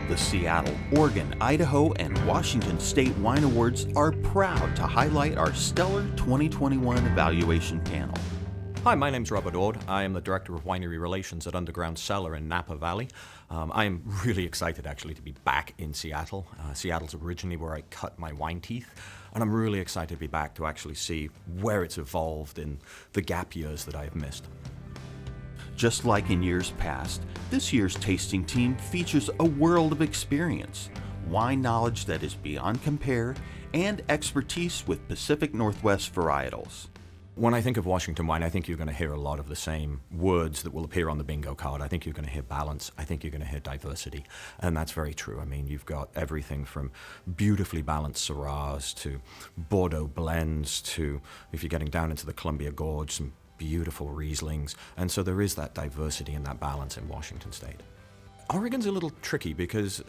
The Seattle, Oregon, Idaho, and Washington State Wine Awards are proud to highlight our stellar 2021 evaluation panel. Hi, my name's Robert Ord. I am the Director of Winery Relations at Underground Cellar in Napa Valley. I am really excited actually to be back in Seattle. Seattle's originally where I cut my wine teeth, and I'm really excited to be back to actually see where it's evolved in the gap years that I have missed. Just like in years past, this year's tasting team features a world of experience, wine knowledge that is beyond compare, and expertise with Pacific Northwest varietals. When I think of Washington wine, I think you're going to hear a lot of the same words that will appear on the bingo card. I think you're going to hear balance. I think you're going to hear diversity. And that's very true. I mean, you've got everything from beautifully balanced Syrahs to Bordeaux blends to, if you're getting down into the Columbia Gorge, some beautiful Rieslings. And so there is that diversity and that balance in Washington State. Oregon's a little tricky because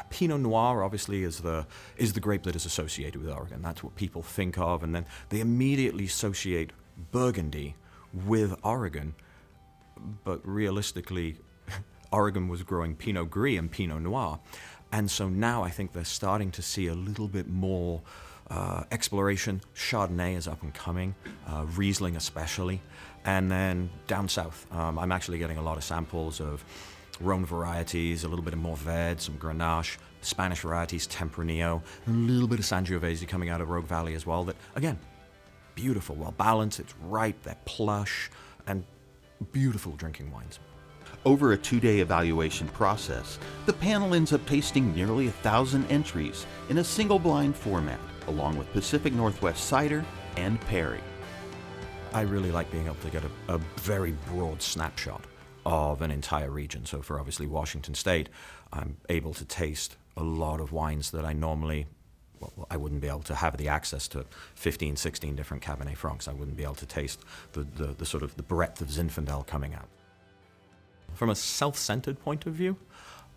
Pinot Noir obviously is the grape that is associated with Oregon. That's what people think of, and then they immediately associate Burgundy with Oregon. But realistically, Oregon was growing Pinot Gris and Pinot Noir. And so now I think they're starting to see a little bit more exploration. Chardonnay is up and coming, Riesling especially. And then down south, I'm actually getting a lot of samples of Rhone varieties, a little bit of Mourvèdre, some Grenache, Spanish varieties, Tempranillo, a little bit of Sangiovese coming out of Rogue Valley as well. That, again, beautiful, well balanced, it's ripe, they're plush, and beautiful drinking wines. Over a 2-day evaluation process, the panel ends up tasting nearly 1,000 entries in a single blind format, along with Pacific Northwest cider and Perry. I really like being able to get a very broad snapshot of an entire region. So for obviously Washington State, I'm able to taste a lot of wines that I normally, I wouldn't be able to have the access to 15, 16 different Cabernet Francs. I wouldn't be able to taste the sort of the breadth of Zinfandel coming out. From a self-centered point of view,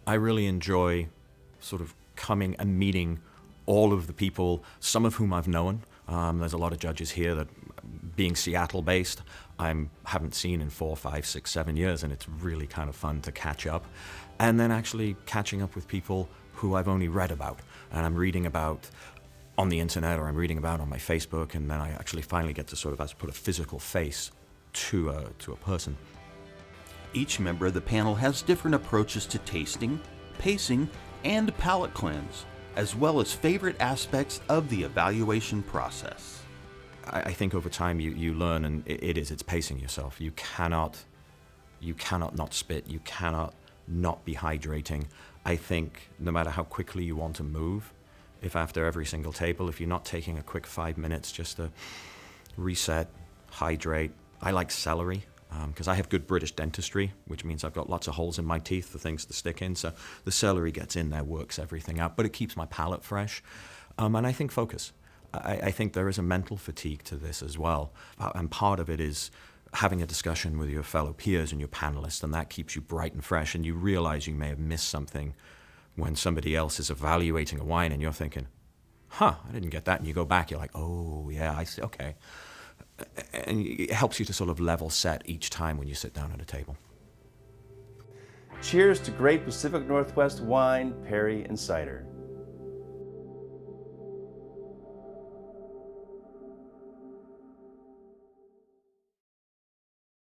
I really enjoy sort of coming and meeting all of the people, some of whom I've known. There's a lot of judges here that, being Seattle-based, I haven't seen in 4, 5, 6, 7 years, and it's really kind of fun to catch up. And then actually catching up with people who I've only read about, and I'm reading about on the internet, or I'm reading about on my Facebook, and then I actually finally get to sort of put a physical face to a person. Each member of the panel has different approaches to tasting, pacing, and palate cleanse, as well as favorite aspects of the evaluation process. I think over time you learn, and it's pacing yourself. You cannot not spit. You cannot not be hydrating. I think no matter how quickly you want to move, if after every single table, if you're not taking a quick 5 minutes just to reset, hydrate. I like celery because I have good British dentistry, which means I've got lots of holes in my teeth for things to stick in. So the celery gets in there, works everything out, but it keeps my palate fresh. And I think focus. I think there is a mental fatigue to this as well. And part of it is having a discussion with your fellow peers and your panelists, and that keeps you bright and fresh, and you realize you may have missed something when somebody else is evaluating a wine and you're thinking, I didn't get that. And you go back, you're like, oh, yeah, I see, okay. And it helps you to sort of level set each time when you sit down at a table. Cheers to great Pacific Northwest wine, Perry, and cider.